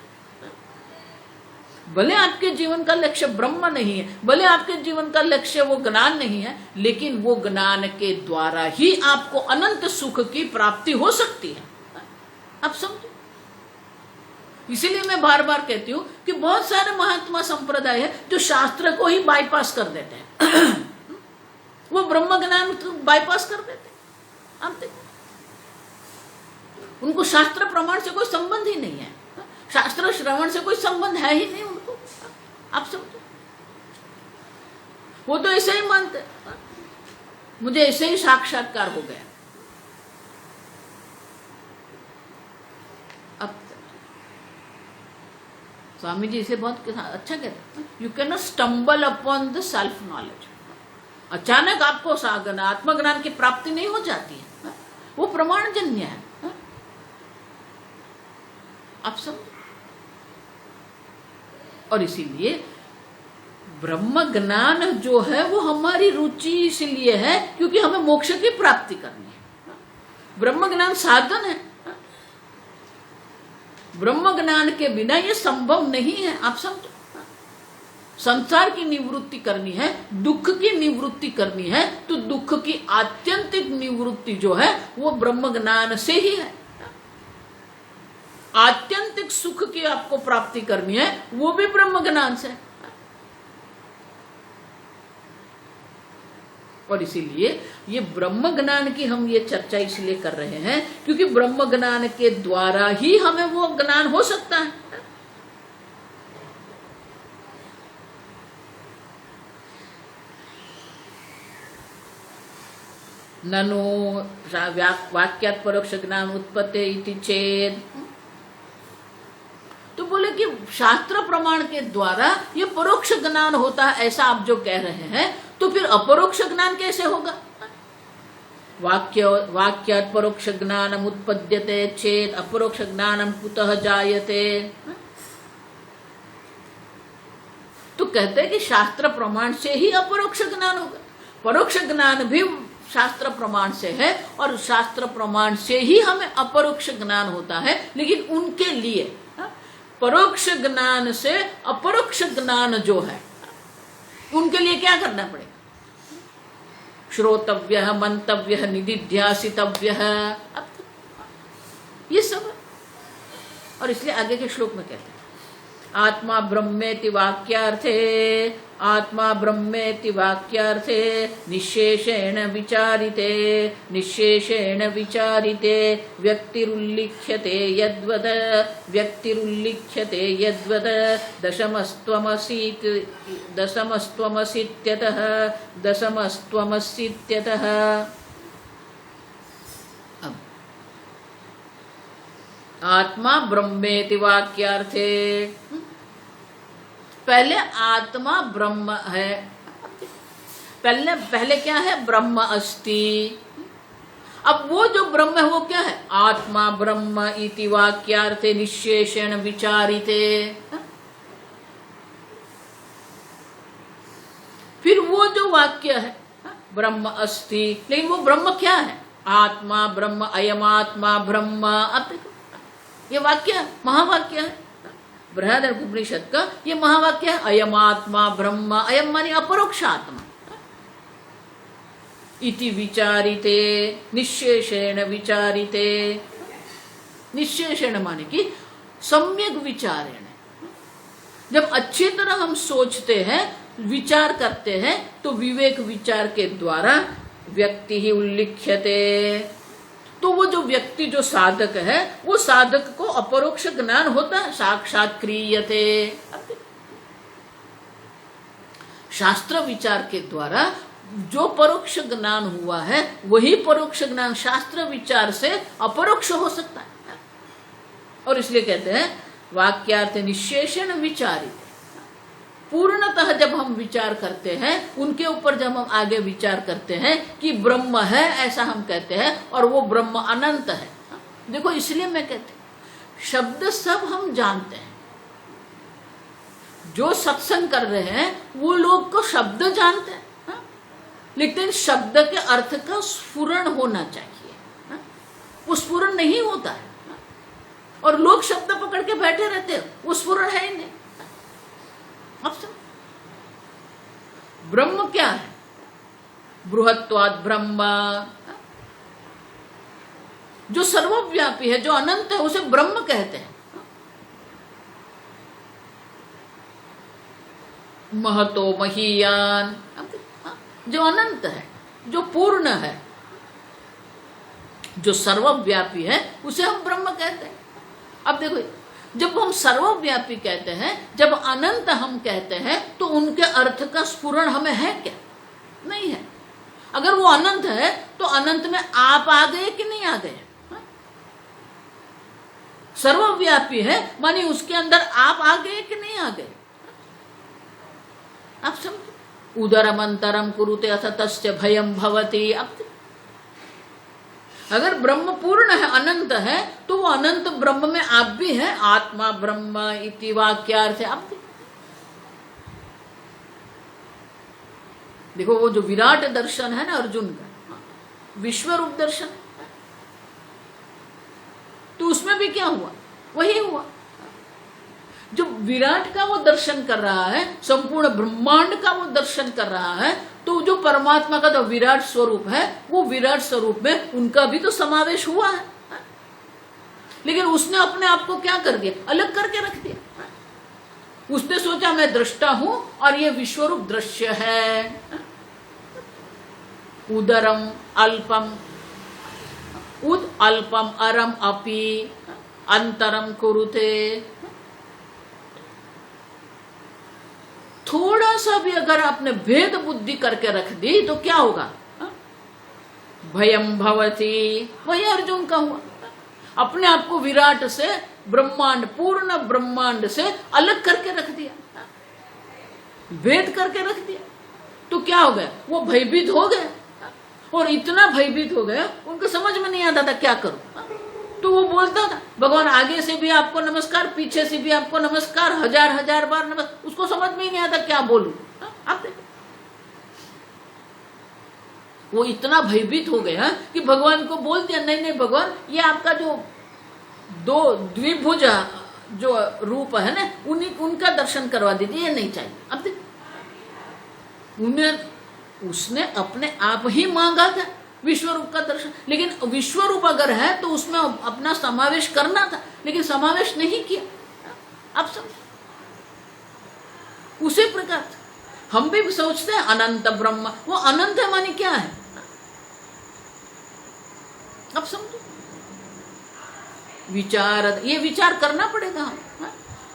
भले आपके जीवन का लक्ष्य ब्रह्म नहीं है, भले आपके जीवन का लक्ष्य वो ज्ञान नहीं है, लेकिन वो ज्ञान के द्वारा ही आपको अनंत सुख की प्राप्ति हो सकती है। आप समझो, इसीलिए मैं बार बार कहती हूं कि बहुत सारे महात्मा संप्रदाय है जो शास्त्र को ही बाईपास कर देते हैं। वो ब्रह्म ज्ञान बाईपास कर देते हैं। आप देखो, उनको शास्त्र प्रमाण से कोई संबंध ही नहीं है, शास्त्र श्रवण से कोई संबंध है ही नहीं उनको। आप समझो, वो तो ऐसे ही मानते, मुझे ऐसे ही साक्षात्कार हो गया। स्वामी जी इसे बहुत अच्छा कहते हैं, you can not stumble upon the self knowledge. अचानक आपको आत्मज्ञान की प्राप्ति नहीं हो जाती है, वो प्रमाणजन्य है। आप सब, और इसीलिए ब्रह्म ज्ञान जो है वो हमारी रुचि इसलिए है क्योंकि हमें मोक्ष की प्राप्ति करनी है। ब्रह्म ज्ञान साधन है, ब्रह्म ज्ञान के बिना ये संभव नहीं है। आप समझो, संसार की निवृत्ति करनी है, दुख की निवृत्ति करनी है, तो दुख की आत्यंतिक निवृत्ति जो है वो ब्रह्म ज्ञान से ही है। आत्यंतिक सुख की आपको प्राप्ति करनी है, वो भी ब्रह्म ज्ञान से। और इसीलिए ये ब्रह्म ज्ञान की हम ये चर्चा इसलिए कर रहे हैं क्योंकि ब्रह्म ज्ञान के द्वारा ही हमें वो ज्ञान हो सकता है। ननु वाक्यात् परोक्ष ज्ञान उत्पत्ति इति चेद, तो बोले कि शास्त्र प्रमाण के द्वारा ये परोक्ष ज्ञान होता है, ऐसा आप जो कह रहे हैं, तो फिर अपरोक्ष ज्ञान कैसे होगा? वाक्यात् परोक्ष ज्ञानम उत्पद्यते चेत अपरोक्ष ज्ञानम कुतः जायते। तो कहते हैं कि शास्त्र प्रमाण से ही अपरोक्ष ज्ञान होगा। परोक्ष ज्ञान भी शास्त्र प्रमाण से है और शास्त्र प्रमाण से ही हमें अपरोक्ष ज्ञान होता है, लेकिन उनके लिए परोक्ष ज्ञान से अपरोक्ष ज्ञान जो है उनके लिए क्या करना पड़ेगा? श्रोतव्य, मंतव्य, निदिध्यासितव्य, ये सब। और इसलिए आगे के श्लोक में कहते हैं आत्मा ब्रह्मेति वाक्यार्थे, आत्मा ब्रह्मेति वाक्यार्थे निशेषेण विचारिते, निशेषेण विचारिते व्यक्तिरुल्लिख्यते यद्वद, व्यक्तिरुल्लिख्यते यद्वद दशमस्त्वमसीत्यतः, दशमस्त्वमसीत्यतः। आत्मा ब्रह्मेति वाक्यार्थे, पहले आत्मा ब्रह्म है, पहले क्या है? ब्रह्म अस्ति। अब वो जो ब्रह्म है वो क्या है? आत्मा ब्रह्म इति वाक्यार्थे निशेषेण विचारिते। फिर वो जो वाक्य है ब्रह्म अस्ति, लेकिन वो ब्रह्म क्या है? आत्मा ब्रह्म, अयम आत्मा ब्रह्म। अब देखो ये वाक्य महावाक्य है बृहदारण्यक का, ये महावाक्य है अयम आत्मा ब्रह्म। अयम मानी अपरोक्ष आत्मा। इति विचारिते, निश्शेषेण विचारिते। निश्शेषेण माने कि सम्यक विचारेण, जब अच्छी तरह हम सोचते हैं, विचार करते हैं, तो विवेक विचार के द्वारा व्यक्ति ही उल्लिख्यते। तो वो जो व्यक्ति, जो साधक है, वो साधक को अपरोक्ष ज्ञान होता है, साक्षात क्रियते। शास्त्र विचार के द्वारा जो परोक्ष ज्ञान हुआ है, वही परोक्ष ज्ञान शास्त्र विचार से अपरोक्ष हो सकता है। और इसलिए कहते हैं वाक्यार्थ निश्शेषण विचारित। पूर्णतः जब हम विचार करते हैं, उनके ऊपर जब हम आगे विचार करते हैं कि ब्रह्म है, ऐसा हम कहते हैं, और वो ब्रह्म अनंत है। देखो, इसलिए मैं कहती हूं, शब्द सब हम जानते हैं। जो सत्संग कर रहे हैं वो लोग को शब्द जानते हैं, लेकिन शब्द के अर्थ का स्फुरण होना चाहिए। वो स्फुरण नहीं होता है, और लोग शब्द पकड़ के बैठे रहते हैं, वो स्फुरण है ही नहीं। अब समझ, ब्रह्म क्या है? बृहत्वाद ब्रह्म, जो सर्वव्यापी है, जो अनंत है, उसे ब्रह्म कहते हैं। महतो महीयान, जो अनंत है, जो पूर्ण है, जो सर्वव्यापी है, उसे हम ब्रह्म कहते हैं। अब देखो, जब हम सर्वव्यापी कहते हैं, जब अनंत हम कहते हैं, तो उनके अर्थ का स्फुरण हमें है क्या? नहीं है। अगर वो अनंत है तो अनंत में आप आ गए कि नहीं आ गए? सर्वव्यापी है माने उसके अंदर आप आ गए कि नहीं आ गए? आप समझो, उदरम अंतरम कुरुते अथ तस्य भयम भवति। अगर ब्रह्म पूर्ण है, अनंत है, तो वो अनंत ब्रह्म में आप भी है। आत्मा ब्रह्म इति वाक्यार्थ है। अब देखो, वो जो विराट दर्शन है ना अर्जुन का, विश्व रूप दर्शन, तो उसमें भी क्या हुआ? वही हुआ। जो विराट का वो दर्शन कर रहा है, संपूर्ण ब्रह्मांड का वो दर्शन कर रहा है, तो जो परमात्मा का जो विराट स्वरूप है, वो विराट स्वरूप में उनका भी तो समावेश हुआ है। लेकिन उसने अपने आप को क्या कर दिया? अलग करके रख दिया। उसने सोचा मैं दृष्टा हूं और ये विश्वरूप दृश्य है। उदरम अल्पम, उद अल्पम अरम अपि अंतरम कुरुते। थोड़ा सा भी अगर आपने भेद बुद्धि करके रख दी तो क्या होगा? भयम भवति। वही अर्जुन का हुआ। अपने आप को विराट से, ब्रह्मांड, पूर्ण ब्रह्मांड से अलग करके रख दिया, भेद करके रख दिया, तो क्या हो गया? वो भयभीत हो गए, और इतना भयभीत हो गया उनको समझ में नहीं आता था क्या करूं। तो वो बोलता था भगवान आगे से भी आपको नमस्कार, पीछे से भी आपको नमस्कार, हजार हजार बार नमस्कार। उसको समझ में ही नहीं आता क्या बोलूं। आप देखो, वो इतना भयभीत हो गया कि भगवान को बोल दिया, नहीं नहीं भगवान, ये आपका जो दो द्विभुज जो रूप है ना, उनका दर्शन करवा दीजिए, ये नहीं चाहिए। अब देखो, उसने अपने आप ही मांगा था विश्वरूप का दर्शन, लेकिन विश्वरूप अगर है तो उसमें अपना समावेश करना था, लेकिन समावेश नहीं किया। अब समझ, उसी प्रकार हम भी सोचते हैं अनंत ब्रह्म, वो अनंत है माने क्या है? अब समझो, विचार, ये विचार करना पड़ेगा हम।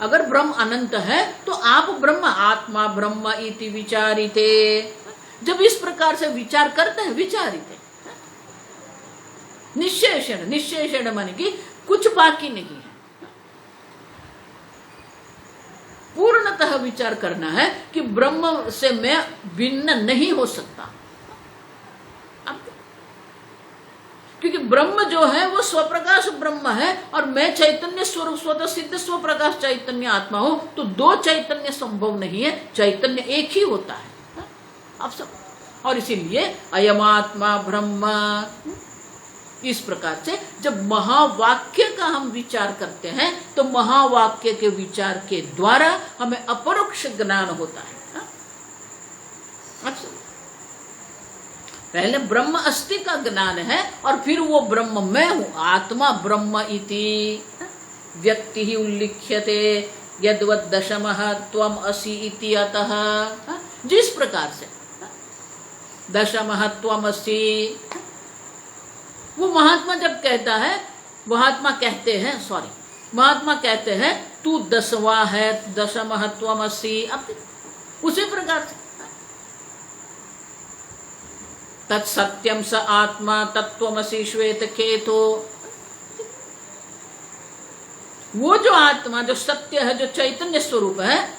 अगर ब्रह्म अनंत है तो आप ब्रह्म, आत्मा ब्रह्म इति विचारिते। जब इस प्रकार से विचार करते हैं, विचारिते, निश्शेषण, निश्शेषण माने कि कुछ बाकी नहीं है, पूर्णतः विचार करना है कि ब्रह्म से मैं भिन्न नहीं हो सकता। क्योंकि ब्रह्म जो है वो स्वप्रकाश ब्रह्म है, और मैं चैतन्य स्वरूप, स्वतः सिद्ध स्वप्रकाश चैतन्य आत्मा हूं, तो दो चैतन्य संभव नहीं है, चैतन्य एक ही होता है। अब सब, और इसीलिए अयमात्मा ब्रह्म। इस प्रकार से जब महावाक्य का हम विचार करते हैं, तो महावाक्य के विचार के द्वारा हमें अपरोक्ष ज्ञान होता है। पहले ब्रह्म अस्ति का ज्ञान है और फिर वो ब्रह्म मैं हूं, आत्मा ब्रह्म इति व्यक्ति ही उल्लिख्यते यद्वत् दशमः त्वम् असि इति अतः। जिस प्रकार से दशमः त्वम् असि, वो महात्मा जब कहता है, महात्मा कहते हैं तू 10वां है, दशमः त्वम् असि, अब उसी प्रकार से तत्सत्यम स आत्मा तत्त्वमसि श्वेत केतो, वो जो आत्मा जो सत्य है, जो चैतन्य स्वरूप है,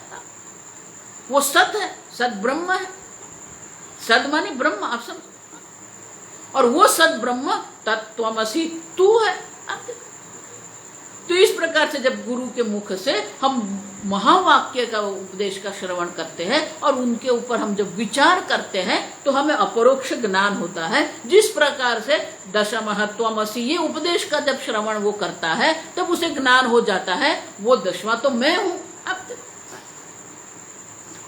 वो सत है, सद ब्रह्म है। सद माने ब्रह्म, आप समझ, और वो सद ब्रह्म तत्त्वमसि तू है। तो इस प्रकार से जब गुरु के मुख से हम महावाक्य का उपदेश का श्रवण करते हैं और उनके ऊपर हम जब विचार करते हैं तो हमें अपरोक्ष ज्ञान होता है। जिस प्रकार से दशमः त्वमसि ये उपदेश का जब श्रवण वो करता है तब उसे ज्ञान हो जाता है, वो 10वां तो मैं हूं। अब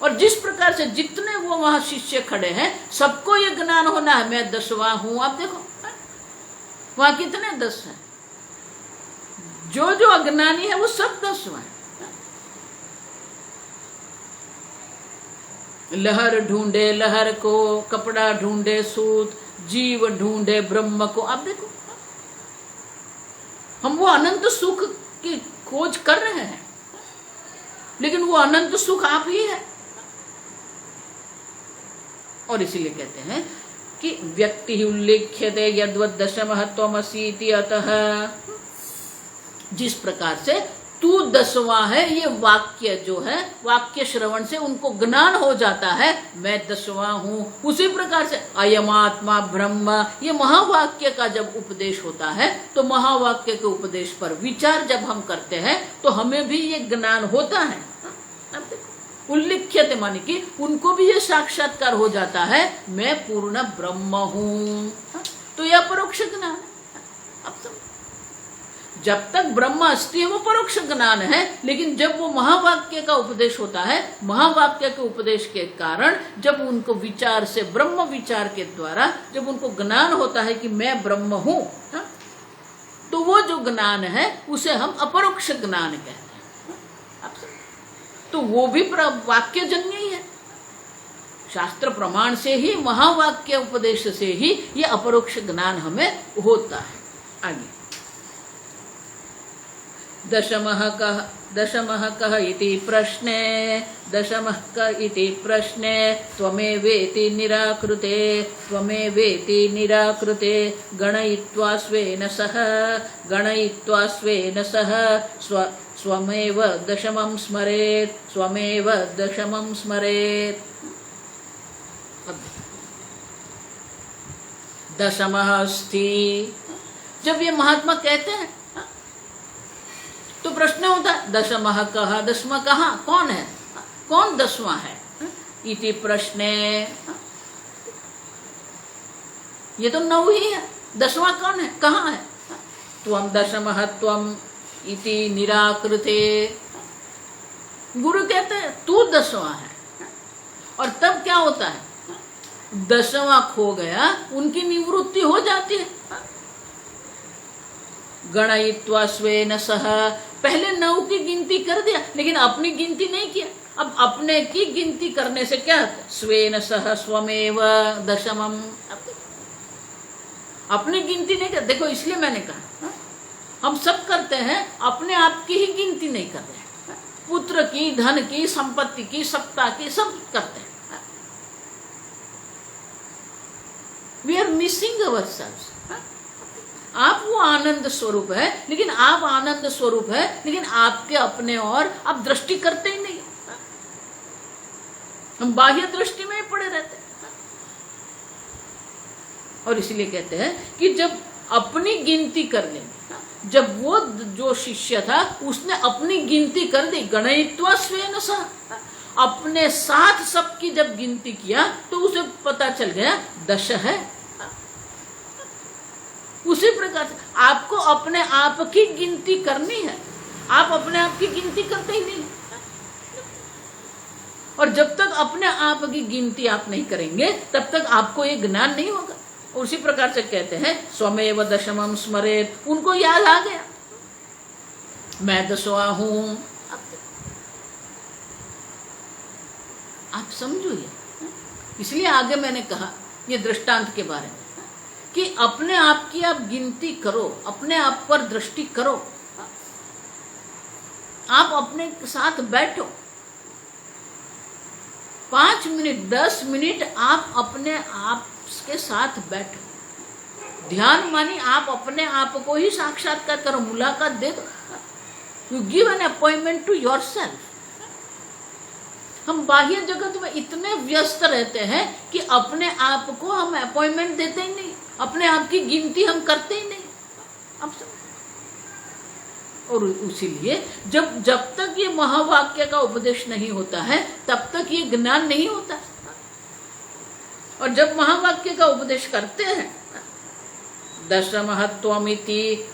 और जिस प्रकार से जितने वो वहां शिष्य खड़े हैं सबको ये ज्ञान होना है मैं 10वां हूं। आप देखो वहां कितने 10 हैं, जो जो अज्ञानी है वो सब 10वां है। लहर ढूंढे लहर को, कपड़ा ढूंढे सूत, जीव ढूंढे ब्रह्म को। आप देखो हम वो अनंत सुख की खोज कर रहे हैं, लेकिन वो अनंत सुख आप ही है। और इसीलिए कहते हैं कि व्यक्ति ही उल्लेख्यते यद्वत् दशमः त्वमसि इति अतः। जिस प्रकार से तू 10वां है, ये वाक्य जो है, वाक्य श्रवण से उनको ज्ञान हो जाता है मैं 10वां हूं। उसी प्रकार से अयम आत्मा ब्रह्म, ये महावाक्य का जब उपदेश होता है तो महावाक्य के उपदेश पर विचार जब हम करते हैं तो हमें भी ये ज्ञान होता है। उल्लिख्यते माने कि उनको भी ये साक्षात्कार हो जाता है मैं पूर्ण ब्रह्म हूं। तो यह परोक्ष ज्ञान है। अब समझ, जब तक ब्रह्म अस्ति है वो परोक्ष ज्ञान है, लेकिन जब वो महावाक्य का उपदेश होता है, महावाक्य के उपदेश के कारण जब उनको विचार से, ब्रह्म विचार के द्वारा जब उनको ज्ञान होता है कि मैं ब्रह्म हूं, तो वो जो ज्ञान है उसे हम अपरोक्ष ज्ञान कहते हैं। तो वो भी वाक्य जन्य ही है, शास्त्र प्रमाण से ही, महावाक्य उपदेश से ही ये अपरोक्ष ज्ञान हमें होता है। आगे दशमः कः इति प्रश्ने, दशमः क इति प्रश्ने त्वमेवेति निराकृते, त्वमेवेति निराकृते गणयित्वा स्वेन सह स्वमेव दशमं स्मरेत्, स्वमेव दशमं स्मरेत्। दशमः अस्ति, जब ये महात्मा कहते हैं तो प्रश्न होता है दशमः कः, 10वां कहाँ, कौन है, कौन 10वां है। इति प्रश्ने, ये तो 9 ही है, 10वां कौन है, कहाँ है। त्वं दशमः त्वं इति निराकृते, गुरु कहते हैं तू 10वां है। और तब क्या होता है, 10वां खो गया, उनकी निवृत्ति हो जाती है। गणयित्वा स्वेन सह, पहले 9 की गिनती कर दिया लेकिन अपनी गिनती नहीं किया। अब अपने की गिनती करने से क्या होता है, स्वेन सह स्वमेव दशमम, अपनी गिनती नहीं कर। देखो इसलिए मैंने कहा हम सब करते हैं, अपने आप की ही गिनती नहीं कर रहे, पुत्र की, धन की, संपत्ति की, सत्ता की, सब करते हैं। We are missing ourselves. आप वो आनंद स्वरूप है, लेकिन आप आनंद स्वरूप है, लेकिन आपके अपने और आप दृष्टि करते ही नहीं। हम बाह्य दृष्टि में ही पड़े रहते हैं। और इसीलिए कहते हैं कि जब अपनी गिनती कर लेंगे, जब वो जो शिष्य था उसने अपनी गिनती कर दी, गणयित्वा स्वेन सह, अपने साथ सबकी जब गिनती किया तो उसे पता चल गया 10 है। उसी प्रकार से आपको अपने आप की गिनती करनी है, आप अपने आप की गिनती करते ही नहीं। और जब तक अपने आप की गिनती आप नहीं करेंगे तब तक आपको ये ज्ञान नहीं होगा। उसी प्रकार से कहते हैं स्वमेव दशमम स्मरेत, उनको याद आ गया मैं दसवां हूं। आप समझो ये, इसलिए आगे मैंने कहा ये दृष्टांत के बारे में कि अपने आप की आप गिनती करो, अपने आप पर दृष्टि करो, आप अपने साथ बैठो 5 मिनट 10 मिनट आप अपने आप के साथ बैठो, ध्यान मानी आप अपने आप को ही साक्षात्कार करो, मुलाकात दे दो, you give an appointment to yourself. हम बाह्य जगत में इतने व्यस्त रहते हैं कि अपने आप को हम अपॉइंटमेंट देते ही नहीं, अपने आप की गिनती हम करते ही नहीं। अब और इसीलिए जब तक ये महावाक्य का उपदेश नहीं होता है तब तक ये ज्ञान नहीं होता, और जब महावाक्य का उपदेश करते हैं दशमहत्वमिति,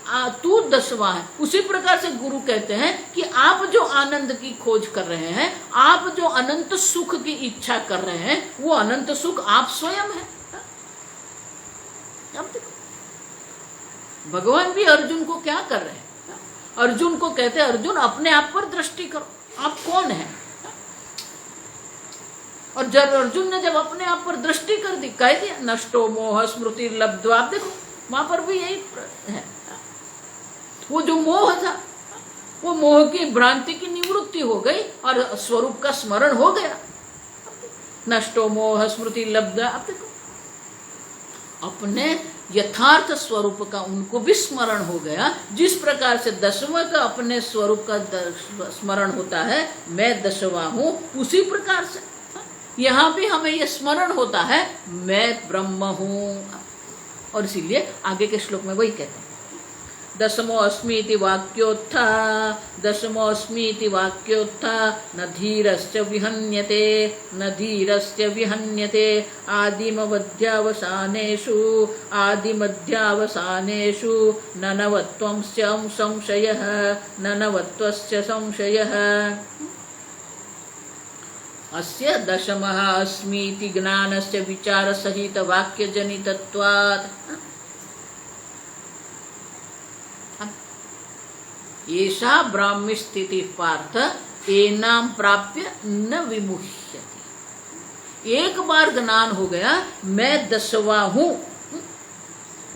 तू 10वां है, उसी प्रकार से गुरु कहते हैं कि आप जो आनंद की खोज कर रहे हैं, आप जो अनंत सुख की इच्छा कर रहे हैं, वो अनंत सुख आप स्वयं है। अब देखो भगवान भी अर्जुन को क्या कर रहे हैं, अर्जुन को कहते हैं अर्जुन अपने आप पर दृष्टि करो, आप कौन है। और जब अर्जुन ने जब अपने आप पर दृष्टि कर दी, कह दिया नष्टो मोह स्मृति लब्ध्वा, आप देखो वहां पर भी यही है, वो जो मोह था वो मोह की भ्रांति की निवृत्ति हो गई और स्वरूप का स्मरण हो गया। नष्टो मोह स्मृति लब्ध्वा, आप देखो अपने यथार्थ स्वरूप का उनको भी स्मरण हो गया। जिस प्रकार से 10वां का अपने स्वरूप का स्मरण होता है, मैं 10वां हूं, उसी प्रकार से यहां भी हमें यह स्मरण होता है मैं ब्रह्म हूं। और इसीलिए आगे के श्लोक में वही कहते हैं दशमोऽस्मीति वाक्योत्था, दशमोऽस्मीति वाक्योत्था न धीरस्य विहन्यते, न धीरस्य विहन्यते आदिमवध्यावसानेषु, आदिमध्यावसानेषु न नवत्वस्य संशयः, न नवत्वस्य संशयः। अस्य दशमः अस्मीति ज्ञानस्य विचार सहित वाक्य जनितत्वात् एषा ब्राह्मी स्थिति पार्थ एनाम प्राप्य न विमुह्यति। एक बार ज्ञान हो गया मैं 10वां हूं,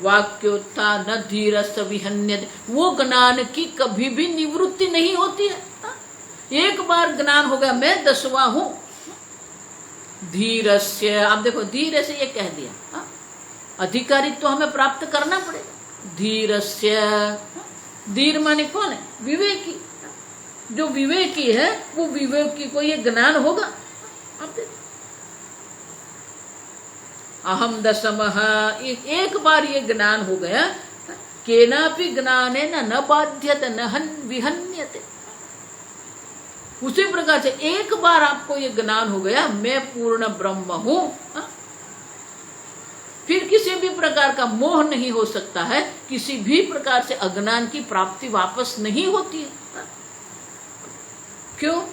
वाक्योत्था न धीरस्य विहन्यते, वो ज्ञान की कभी भी निवृत्ति नहीं होती है। एक बार ज्ञान हो गया मैं 10वां हूं, धीरस्य, आप देखो धीरे से ये कह दिया, अधिकारित्व तो हमें प्राप्त करना पड़ेगा। धीरस्य, धीर माने कौन है, विवेकी, जो विवेकी है वो विवेकी को ये ज्ञान होगा। आप देखो अहम 10मः, एक बार ये ज्ञान हो गया, केनापि ज्ञानेन न बाध्यते न विहन्यते। उसी प्रकार से एक बार आपको ये ज्ञान हो गया मैं पूर्ण ब्रह्म हूं, फिर किसी भी प्रकार का मोह नहीं हो सकता है, किसी भी प्रकार से अज्ञान की प्राप्ति वापस नहीं होती है। क्यों?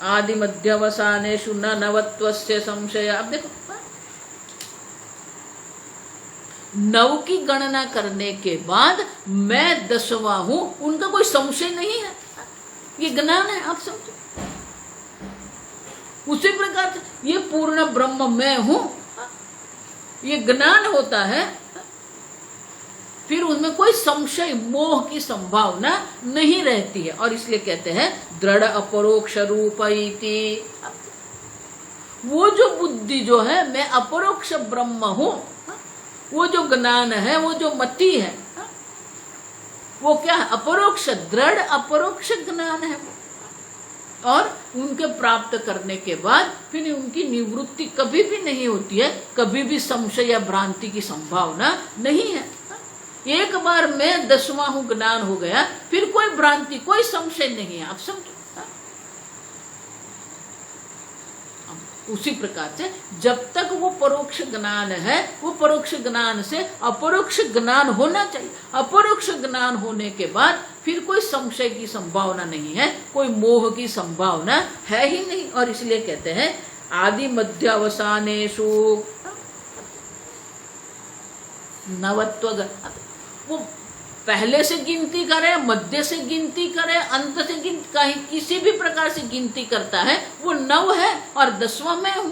आदि मध्यवसानेषु न नवत्वस्य संशय। अब देखो नव की गणना करने के बाद मैं 10वां हूं, उनका कोई संशय नहीं है, ये ज्ञान है। आप समझो उसी प्रकार से ये पूर्ण ब्रह्म मैं हूं, ये ज्ञान होता है, फिर उनमें कोई संशय मोह की संभावना नहीं रहती है। और इसलिए कहते हैं दृढ़ अपरोक्ष रूप इति। वो जो बुद्धि जो है मैं अपरोक्ष ब्रह्म हूं, वो जो ज्ञान है, वो जो मति है, वो क्या है, अपरोक्ष, दृढ़ अपरोक्ष ज्ञान है वो। और उनके प्राप्त करने के बाद फिर उनकी निवृत्ति कभी भी नहीं होती है, कभी भी संशय या भ्रांति की संभावना नहीं है। एक बार मैं 10वां हूं ज्ञान हो गया, फिर कोई भ्रांति कोई संशय नहीं है। आप समझो उसी प्रकार से जब तक वो परोक्ष ज्ञान है, वो परोक्ष ज्ञान से अपरोक्ष ज्ञान होना चाहिए। अपरोक्ष ज्ञान होने के बाद फिर कोई संशय की संभावना नहीं है, कोई मोह की संभावना है ही नहीं। और इसलिए कहते हैं आदि मध्यावसानेषु, नवत्व, वो पहले से गिनती करे, मध्य से गिनती करे, अंत से गिनती, कहीं किसी भी प्रकार से गिनती करता है वो 9 है और 10वां मैं हूं।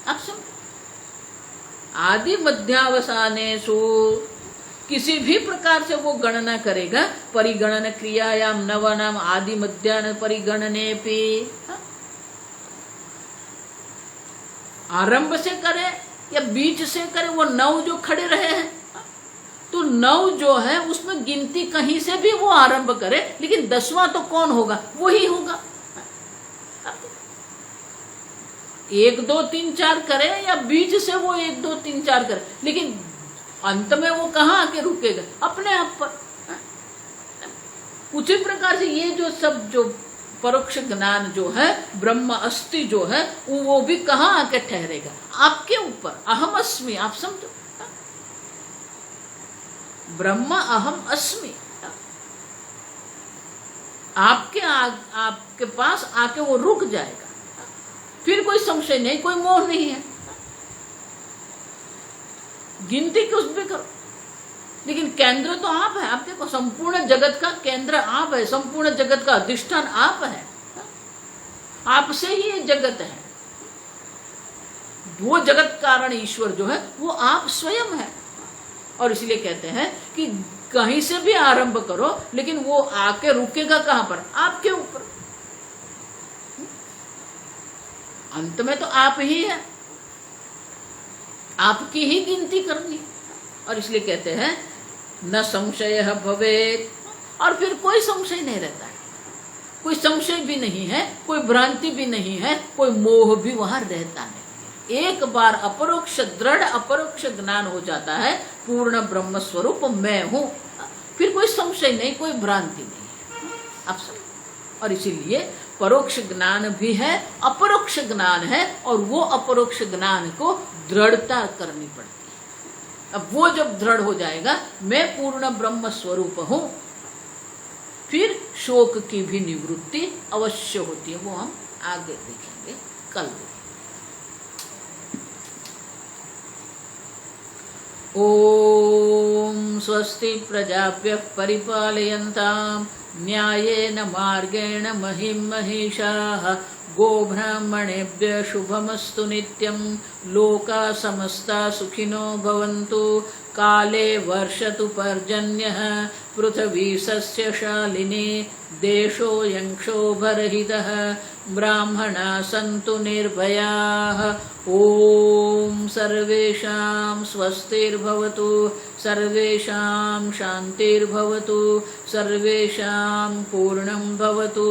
आप समझ, आदि मध्यावसानेषु किसी भी प्रकार से वो गणना करेगा, परिगणन क्रियायाम नवानाम आदि मध्यान परिगणने पे, आरंभ से करे या बीच से करे, वो 9 जो खड़े रहे हैं, तो 9 जो है उसमें गिनती कहीं से भी वो आरंभ करे, लेकिन 10वां तो कौन होगा, वही होगा। 1 2 3 4 करे या बीच से वो 1 2 3 4 करे, लेकिन अंत में वो कहाँ आके रुकेगा, अपने आप पर। उसी प्रकार से ये जो सब जो परोक्ष ज्ञान जो है, ब्रह्म अस्ति जो है, वो भी कहाँ आके ठहरेगा, आपके ऊपर। अहम अस्मि, आप समझो, ब्रह्म अहम अस्मि, आपके पास आके वो रुक जाएगा, फिर कोई संशय नहीं, कोई मोह नहीं है। गिनती कुछ भी करो, लेकिन केंद्र तो आप है। आप देखो, संपूर्ण जगत का केंद्र आप है, संपूर्ण जगत का अधिष्ठान आप है, आपसे ही ये जगत है। वो जगत कारण ईश्वर जो है वो आप स्वयं है, और इसलिए कहते हैं कि कहीं से भी आरंभ करो, लेकिन वो आके रुकेगा कहां पर, आपके ऊपर। अंत में तो आप ही है, आपकी ही गिनती करनी, और इसलिए कहते हैं न संशय भवेत्, और फिर कोई संशय नहीं रहता है, कोई संशय भी नहीं है, कोई भ्रांति भी नहीं है, कोई मोह भी वहां रहता नहीं। एक बार अपरोक्ष, दृढ़ अपरोक्ष ज्ञान हो जाता है, पूर्ण ब्रह्म स्वरूप मैं हूं, फिर कोई संशय नहीं, कोई भ्रांति नहीं है, आप सब। और इसीलिए परोक्ष ज्ञान भी है, अपरोक्ष ज्ञान है, और वो अपरोक्ष ज्ञान को दृढ़ता करनी पड़ती है। अब वो जब दृढ़ हो जाएगा, मैं पूर्ण ब्रह्म स्वरूप हूं, फिर शोक की भी निवृत्ति अवश्य होती है। वो हम आगे देखेंगे, कल देखेंगे। ओम स्वस्ति प्रजाभ्यः परिपालयन्ताम् न्यायेन मार्गेण महिं महिषाः गोब्राह्मणेभ्यः शुभमस्तु नित्यं लोकाः समस्ताः सुखिनो भवन्तु काले वर्षतु पर्जन्यः पृथिवी सस्यशालिनी देशोऽयं क्षोभरहितः ब्राह्मणाः सन्तु निर्भयाः ॐ सर्वेषां स्वस्तिर्भवतु सर्वेषां शान्तिर्भवतु सर्वेषां पूर्णं भवतु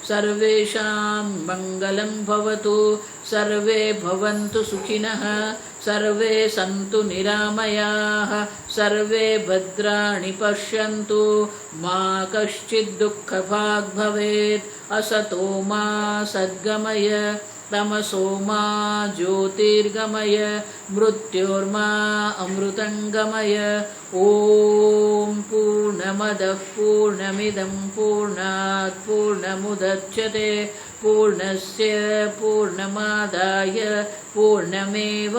सर्वेषां मङ्गलं भवतु सर्वे भवन्तु सुखिनः सर्वे सन्तु निरामयाः सर्वे भद्राणि पश्यन्तु मा कश्चित् दुःखभाग् भवेत् असतो मा सद्गमय तमसो मा ज्योतिर्गमय मृत्योर्मा अमृतङ्गमय ॐ पूर्णमदः पूर्णमिदं पूर्णात् पूर्णमुदच्यते पूर्णस्य पूर्णमादाय पूर्णमेवावशिष्यते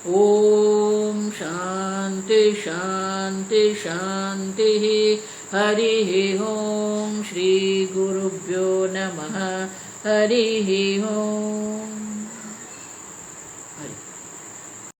ॐ शान्ति शान्ति शान्तिः हरिः ॐ श्रीगुरुभ्यो नमः हरिः ॐ।